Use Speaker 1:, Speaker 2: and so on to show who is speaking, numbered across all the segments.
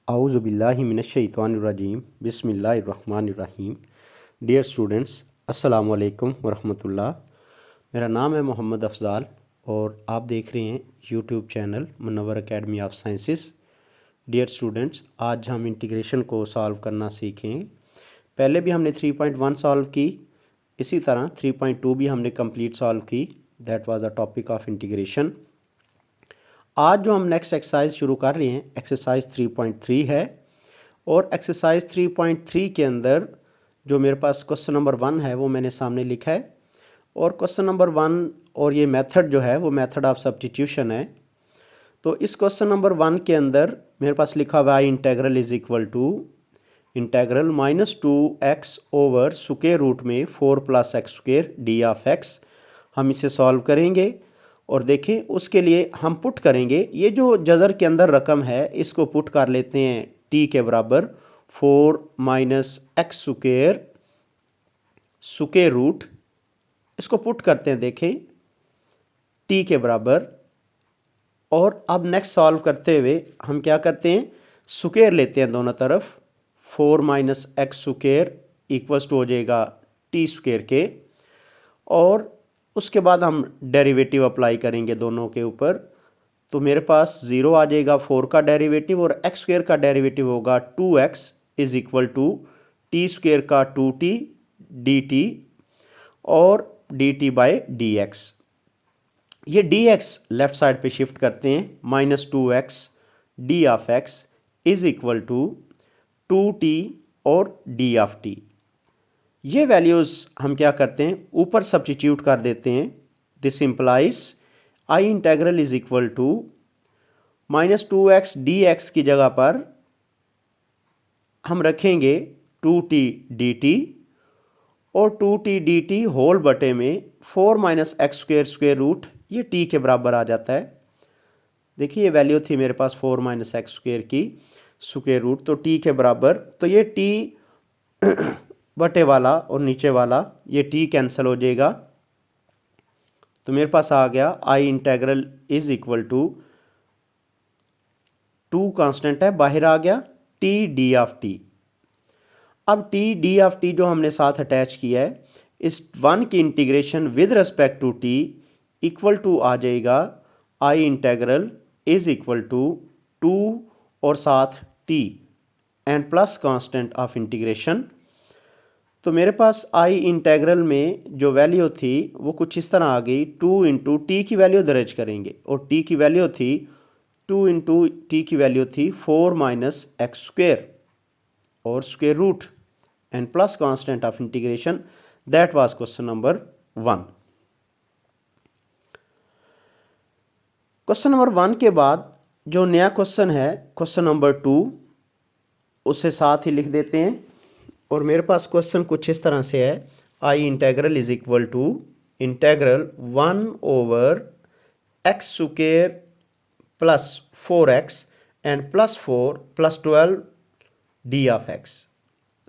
Speaker 1: आऊज़ुबिल्लाहि मिनश्शैतानिर्रजीम बिस्मिल्लाहिर्रहमानिर्रहीम। Dear students, अस्सलामु अलैकुम वरहमतुल्लाह। मेरा नाम है मोहम्मद अफ़ज़ाल और आप देख रहे हैं YouTube channel Munawwar academy of sciences. Dear students, आज हम इंटीग्रेशन को सॉल्व करना सीखेंगे। पहले भी हमने 3.1 सॉल्व की, इसी तरह 3.2 भी हमने कंप्लीट सॉल्व की। That was a topic of integration. आज जो हम नेक्स्ट एक्सरसाइज शुरू कर रहे हैं एक्सरसाइज 3.3 है, और एक्सरसाइज 3.3 के अंदर जो मेरे पास क्वेश्चन नंबर 1 है वो मैंने सामने लिखा है। और क्वेश्चन नंबर 1 और ये मेथड जो है वो मेथड ऑफ सब्स्टिट्यूशन है। तो इस क्वेश्चन नंबर 1 के अंदर मेरे पास लिखा हुआ है integral is equal to integral -2x over square root में 4 + x² डी ऑफ x। हम इसे सॉल्व करेंगे और देखें उसके लिए हम पुट करेंगे ये जो जज़र के अंदर रकम है इसको पुट कर लेते हैं t के बराबर 4 - x² स्क्वायर रूट। इसको पुट करते हैं, देखें t के बराबर। और अब नेक्स्ट सॉल्व करते हुए हम क्या करते हैं, स्क्वायर लेते हैं दोनों तरफ। 4 - x² इक्वल्स टू हो जाएगा t² के, और उसके बाद हम डेरिवेटिव अप्लाई करेंगे दोनों के ऊपर। तो मेरे पास 0 आ जाएगा 4 का डेरिवेटिव, और x² का डेरिवेटिव होगा 2x is equal to t² का 2t dt और dt/dx। ये dx लेफ्ट साइड पे शिफ्ट करते हैं, -2x d of x is equal to 2t और d ऑफ t। ये वैल्यूज़ हम क्या करते हैं, ऊपर सब्स्टिट्यूट कर देते हैं। This implies I integral is equal to -2x dx की जगह पर हम रखेंगे 2t dt, और 2t dt होल बटे में 4 - x² स्क्वायर रूट, ये t के बराबर आ जाता है। देखिए ये वैल्यू थी मेरे पास 4 - x² की स्क्वायर रूट, तो t के बराबर, तो ये t बटे वाला और नीचे वाला ये t कैंसिल हो जाएगा। तो मेरे पास आ गया I integral is equal to 2 constant है बाहर आ गया t d ऑफ t। अब t d ऑफ t जो हमने साथ अटैच किया है, इस 1 की integration with respect to t equal to आ जाएगा I integral is equal to 2 और साथ t and plus constant of integration. तो मेरे पास आई इंटेग्रल में जो वैल्यू थी वो कुछ इस तरह आ गई, 2 इंटू टी की वैल्यू दर्ज करेंगे, और टी की वैल्यू थी 2 इंटू टी की वैल्यू थी 4 - x² और square root and plus constant of integration. That was question number 1। Question number 1 के बाद जो नया क्वेश्चन है क्वेश्चन नंबर 2, उसे साथ ही लिख देते हैं। और मेरे पास क्वेश्चन कुछ इस तरह से है, I integral is equal to integral 1 over x² plus 4x and plus 4 plus 12 d of x,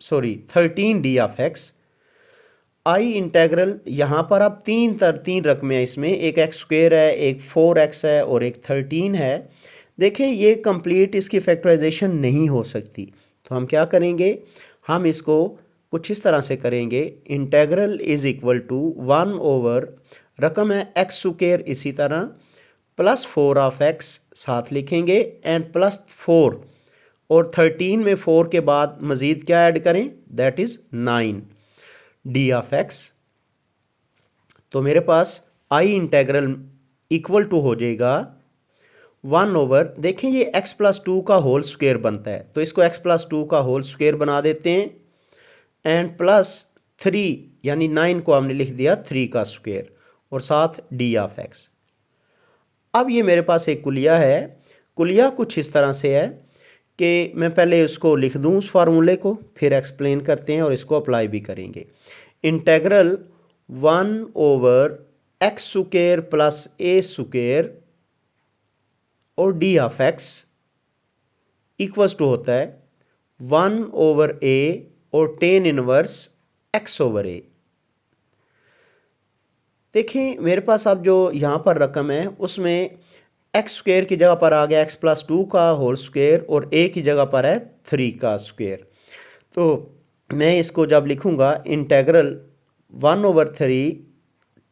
Speaker 1: sorry 13 d of x। I integral यहाँ पर अब तीन रकमें हैं इसमें, एक x² है, एक 4x है और एक 13 है। देखें ये कंप्लीट इसकी फैक्टराइजेशन नहीं हो सकती, तो हम क्या करेंगे, हम इसको कुछ इस तरह से करेंगे। Integral is equal to 1 over रकम है x², इसी तरह प्लस 4 ऑफ x साथ लिखेंगे एंड प्लस 4, और 13 में 4 के बाद मज़ीद क्या ऐड करें, that is 9 D of x। तो मेरे पास आई इंटेग्रल इक्वल टू हो जाएगा 1 ओवर, देखें ये x+2 का होल स्क्वायर बनता है, तो इसको x+2 का होल स्क्वायर बना देते हैं, एंड प्लस 3 यानी 9 को हमने लिख दिया 3 का स्क्वायर, और साथ डी ऑफ x। अब ये मेरे पास एक कुलिया है, कुलिया कुछ इस तरह से है कि मैं पहले उसको लिख दूं उस फार्मूले को, फिर एक्सप्लेन करते हैं और इसको अप्लाई भी करेंगे। Integral 1 over x² plus a² और d of x equals to होता है 1 ओवर a और tan inverse x over a। देखें मेरे पास अब जो यहाँ पर रकम है उसमें एक्स स्क्वेयर की जगह पर आ गया एक्स प्लस 2 का होल स्क्वेयर और ए की जगह पर है 3 का स्क्वेयर। तो मैं इसको जब लिखूंगा इंटेग्रल 1/3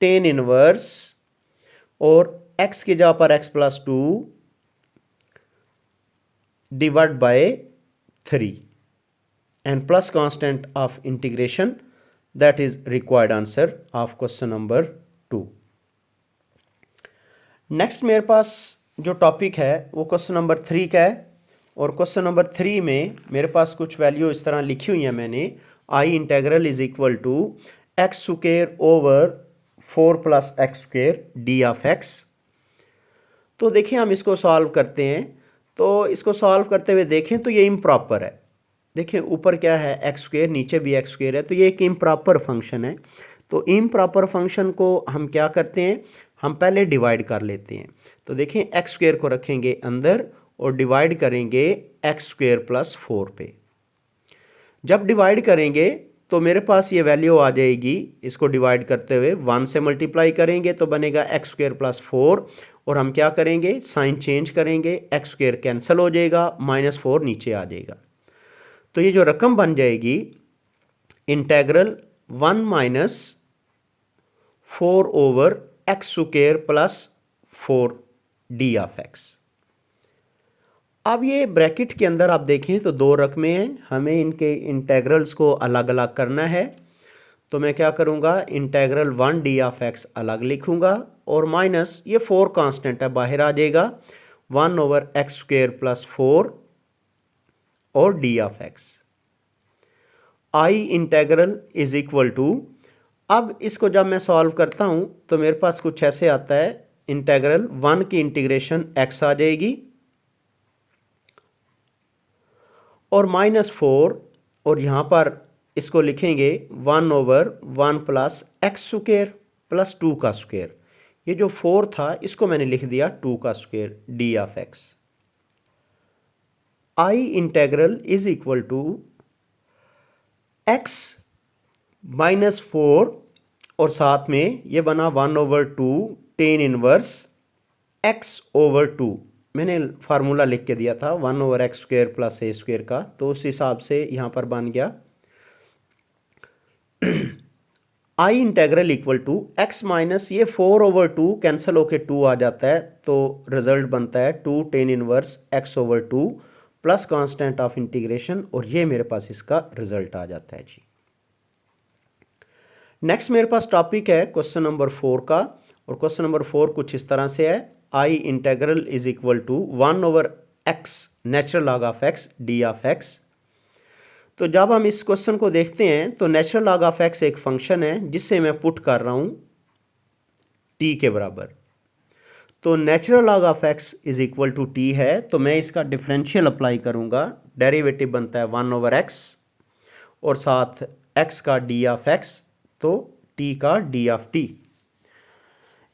Speaker 1: टेन इनवर्स और x की जगह पर x plus 2 divide by 3 and plus constant of integration, that is required answer of question number 2। Next मेरे पास जो टॉपिक है वो क्वेश्चन नंबर 3 का है और क्वेश्चन नंबर 3 में मेरे पास कुछ वैल्यू इस तरह लिखी हुई है मैंने। I integral is equal to x square over 4 plus x square d of x. तो देखिए हम इसको सॉल्व करते हैं। तो इसको सॉल्व करते हुए देखें तो ये इम्प्रॉपर है। देखिए ऊपर क्या है एक्स स्क्वेयर, नीचे भी एक्स स्क्वेयर है, तो ये एक इम्प्रॉपर फंक्शन है। तो इम्प्रॉपर फंक्शन को हम क्या करते हैं, हम पहले डिवाइड कर लेते हैं। तो देखें एक्स स्क्वेयर को रखेंगे अंदर और डिवाइड करेंगे एक्स स्क्वेयर प्लस 4 पे। जब डिवाइड करेंगे तो मेरे पास ये वैल्यू आ जाएगी। इसको डिवाइड करते हुए 1 से मल्टीप्लाई करेंगे तो बनेगा एक्स स्क्वेयर प्लस 4 और हम क्या करेंगे, साइन चेंज करेंगे, एक्स स्क्वेयर कैंसिल हो जाएगा, -4 नीचे आ जाएगा। तो ये जो रकम बन जाएगी integral 1 minus 4 over x square plus 4 D of x. अब ये ब्रैकेट के अंदर आप देखें तो दो रकमें हैं, हमें इनके इंटेग्रल्स को अलग अलग करना है। तो मैं क्या करूँगा, इंटेग्रल 1 डी ऑफ एक्स अलग लिखूँगा और माइनस ये 4 कांस्टेंट है बाहर आ जाएगा, 1 ओवर एक्स स्क्वेयर प्लस 4 और d of x. I integral is equal to, अब इसको जब मैं सॉल्व करता हूँ तो मेरे पास कुछ ऐसे आता है, इंटेग्रल 1 की इंटीग्रेशन x आ जाएगी और -4 और यहाँ पर इसको लिखेंगे 1 over 1 plus x square plus 2 का स्क्वेयर। ये जो 4 था इसको मैंने लिख दिया 2 का square d of x. I integral is equal to x -4 और साथ में ये बना 1/2 टेन इनवर्स x ओवर 2। मैंने फार्मूला लिख के दिया था 1 over x square plus a square का, तो उस हिसाब से यहाँ पर बन गया I integral equal to x minus ये 4/2 कैंसिल होके 2 आ जाता है, तो रिजल्ट बनता है 2 ten inverse x over 2 plus constant of integration और ये मेरे पास इसका रिजल्ट आ जाता है जी। नेक्स्ट मेरे पास टॉपिक है क्वेश्चन नंबर 4 का और क्वेश्चन नंबर 4 कुछ इस तरह से है। I integral is equal to 1 over x natural log of x d of x. तो जब हम इस क्वेश्चन को देखते हैं तो नेचुरल लॉग ऑफ एक्स एक फंक्शन है जिससे मैं पुट कर रहा हूं t के बराबर। तो natural log of x is equal to t है, तो मैं इसका डिफरेंशियल अप्लाई करूंगा, डेरिवेटिव बनता है 1 ओवर एक्स और साथ x का डी ऑफ एक्स, तो t का डी ऑफ टी।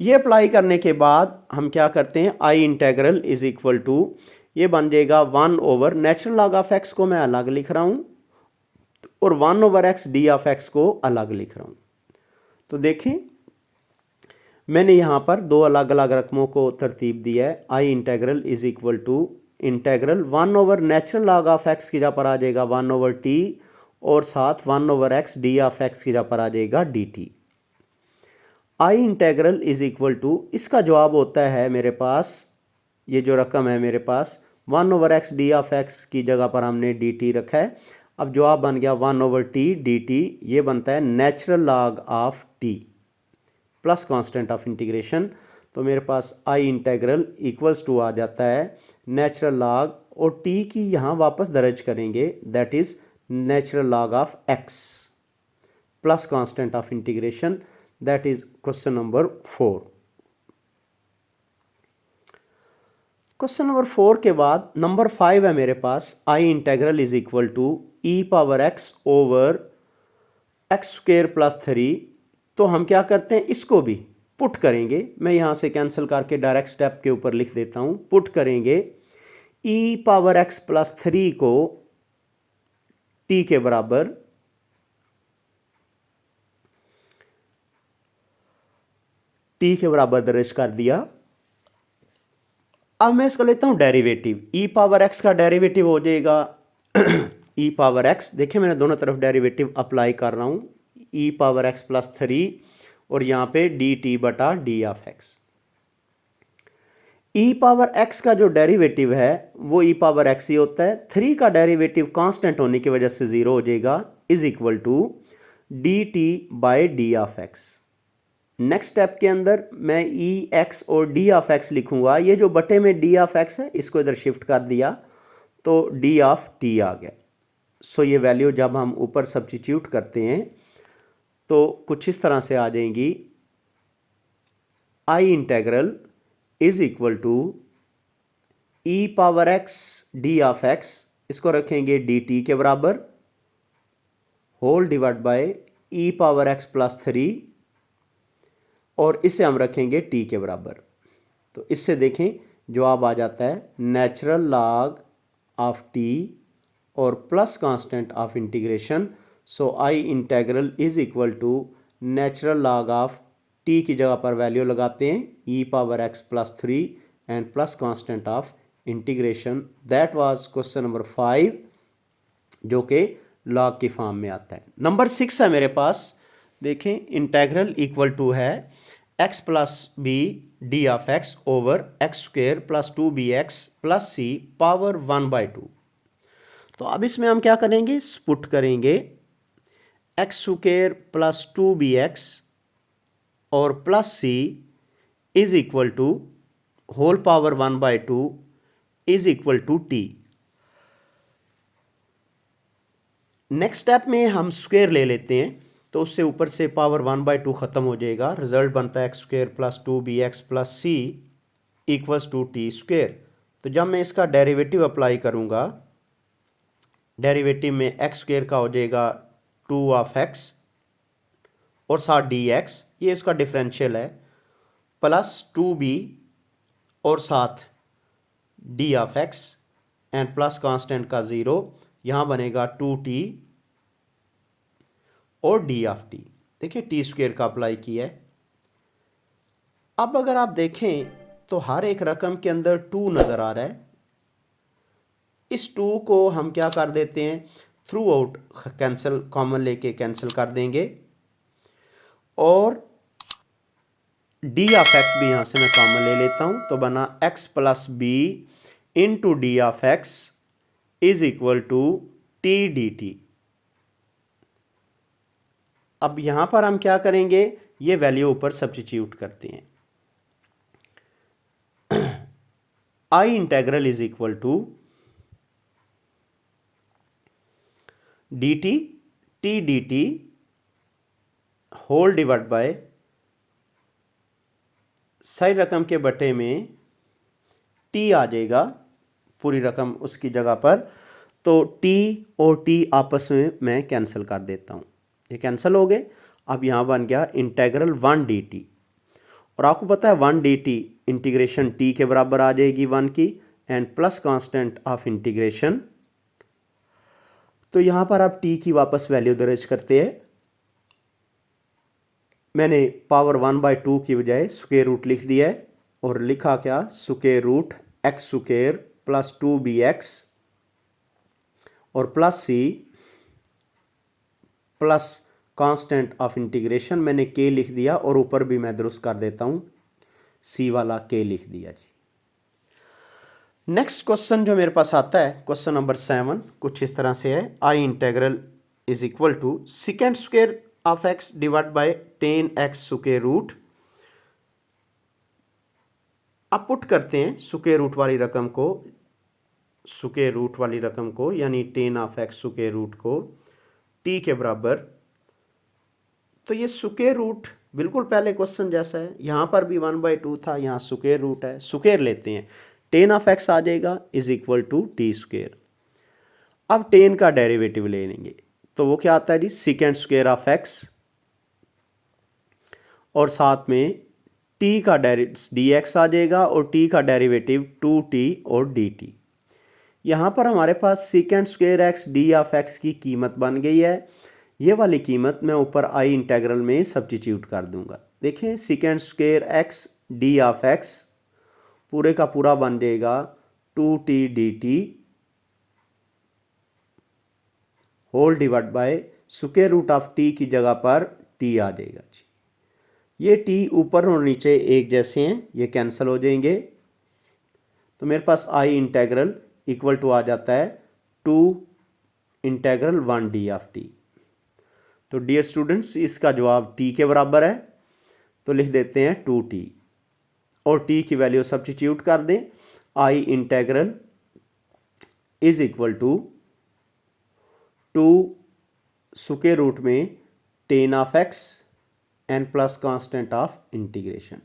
Speaker 1: ये अप्लाई करने के बाद हम क्या करते हैं, I integral is equal to ये बन जाएगा 1 over natural log of x को मैं अलग लिख रहा हूँ और 1 over x d of x को अलग लिख रहा हूँ। तो देखें मैंने यहाँ पर दो अलग अलग रकमों को तरतीब दी है। I integral is equal to integral 1 over natural log of x की जगह पर आ जाएगा 1 ओवर टी और साथ 1 over x d of x की जगह पर आ जाएगा d t. I integral is equal to इसका जवाब होता है मेरे पास, ये जो रकम है मेरे पास 1 over x d of x की जगह पर हमने डी टी रखा है। अब जवाब बन गया 1 ओवर टी डी टी, ये बनता है natural log of T plus constant of integration. तो मेरे पास आई इंटेग्रल इक्वल्स टू आ जाता है नेचुरल लॉग और टी की यहाँ वापस दर्ज करेंगे, that is natural log of x plus constant of integration, that is question number 4। Question number 4 के बाद नंबर 5 है मेरे पास, I integral is equal to e power x over x square plus 3। तो हम क्या करते हैं, इसको भी पुट करेंगे। मैं यहाँ से कैंसिल करके डायरेक्ट स्टेप के ऊपर लिख देता हूँ, पुट करेंगे ई पावर एक्स प्लस 3 को टी के बराबर दर्ज कर दिया अब मैं इसको लेता हूँ डेरिवेटिव, ई पावर एक्स का डेरिवेटिव हो जाएगा ई पावर एक्स, देखिए मैंने दोनों तरफ डेरिवेटिव अप्लाई कर रहा हूँ, ई पावर एक्स प्लस 3 और यहाँ पे डी टी बटा D of x. E power x का जो डेरिवेटिव है वो ई पावर एक्स ही होता है, 3 का डेरिवेटिव कांस्टेंट होने की वजह से 0 हो जाएगा, is equal to d t by d of x. Next step के अंदर मैं ई एक्स और डी ऑफ एक्स लिखूंगा, ये जो बटे में डी ऑफ एक्स है इसको इधर शिफ्ट कर दिया तो डी ऑफ टी आ गया। सो ये वैल्यू जब हम ऊपर सब्स्टिट्यूट करते हैं तो कुछ इस तरह से आ जाएंगी, I integral is equal to e power x d of x, इसको रखेंगे डी टी के बराबर, whole divide by e power x plus 3 और इसे हम रखेंगे टी के बराबर। तो इससे देखें जवाब आ जाता है नेचुरल लॉग ऑफ टी और plus constant of integration. So I integral is equal to natural log of t की जगह पर वैल्यू लगाते हैं e power x plus 3 and plus constant of integration. That was question number 5 जो कि log की form में आता है। नंबर 6 है मेरे पास, देखें इंटेग्रल इक्वल टू है x plus b d of x over x square plus 2bx plus c power 1/2। तो अब इसमें हम क्या करेंगे, पुट करेंगे एक्स स्क्वेयर प्लस 2bx और plus c is equal to whole power 1/2 is equal to t. Next step में हम स्क्वेयर ले लेते हैं तो उससे ऊपर से पावर 1/2 खत्म हो जाएगा, रिजल्ट बनता है x square plus 2bx plus c equals to t square. तो जब मैं इसका डेरिवेटिव अप्लाई करूंगा, डेरिवेटिव में एक्स स्क्वेयर का हो जाएगा 2 ऑफ एक्स और साथ dx, ये इसका डिफरेंशियल है, प्लस 2b और साथ d of x and plus constant का 0, यहाँ बनेगा 2t और d ऑफ t। देखिए टी स्क्वेयर का अप्लाई किया है। अब अगर आप देखें तो हर एक रकम के अंदर 2 नज़र आ रहा है, इस 2 को हम क्या कर देते हैं, थ्रू आउट कैंसिल, कॉमन लेके कैंसिल कर देंगे और डी ऑफ एक्स भी यहाँ से मैं कॉमन ले लेता हूँ, तो बना x plus b into d of x is equal to t d t. अब यहाँ पर हम क्या करेंगे, ये वैल्यू ऊपर सब्स्टिट्यूट करते हैं, I integral is equal to d t whole divide by side रकम के बटे में टी आ जाएगा पूरी रकम उसकी जगह पर, तो टी और टी आपस में मैं कैंसिल कर देता हूँ, ये कैंसिल हो गए। अब यहाँ बन गया इंटेग्रल 1 डी टी, और आपको पता है 1 डी टी इंटीग्रेशन टी के बराबर आ जाएगी 1 की and plus constant of integration. तो यहाँ पर आप टी की वापस वैल्यू दर्ज करते हैं, मैंने पावर 1/2 की बजाय स्क्वायर रूट लिख दिया है और लिखा क्या, square root x square plus 2bx और plus c plus constant of integration, मैंने k लिख दिया और ऊपर भी मैं दुरुस्त कर देता हूँ, c वाला k लिख दिया जी। नेक्स्ट क्वेश्चन जो मेरे पास आता है, क्वेश्चन नंबर 7 कुछ इस तरह से है, I integral is equal to second square of x divide by 10x square root. अब पुट करते हैं स्क्वायर रूट वाली रकम को यानी 10 ऑफ x स्क्वायर रूट को t के बराबर। तो ये स्क्वायर रूट बिल्कुल पहले क्वेश्चन जैसा है, यहाँ पर भी 1/2 था, यहाँ स्क्वायर रूट है, स्क्वायर लेते हैं, 10 ऑफ x आ जाएगा is equal to t square. अब 10 का डेरिवेटिव ले लेंगे तो वो क्या आता है जी, सेकेंड स्क्वायर ऑफ x और साथ में t का dx आ जाएगा और t का डेरिवेटिव 2t और dt। यहाँ पर हमारे पास second square x d of x की कीमत बन गई है, ये वाली कीमत मैं ऊपर आई इंटेग्रल में सब्स्टिट्यूट कर दूंगा। देखें second square x d of x पूरे का पूरा बन जाएगा 2t dt whole divide by square root of t की जगह पर t आ जाएगा जी। ये t ऊपर और नीचे एक जैसे हैं, ये कैंसिल हो जाएंगे, तो मेरे पास आई इंटेग्रल इक्वल टू आ जाता है 2 इंटेग्रल 1d ऑफ t। तो डियर स्टूडेंट्स, इसका जवाब t के बराबर है, तो लिख देते हैं 2t और t की वैल्यू सब्स्टिट्यूट कर दें। I integral is equal to 2 square root में tan of x and plus constant of integration.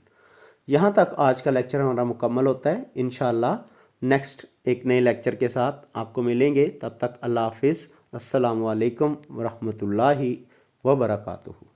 Speaker 1: यहाँ तक आज का लेक्चर हमारा मुकम्मल होता है। इंशाल्लाह नेक्स्ट एक नए लेक्चर के साथ आपको मिलेंगे। तब तक अल्लाह हाफिज़। अस्सलामु अलैकुम वरहमतुल्लाहि वबरकातुहू।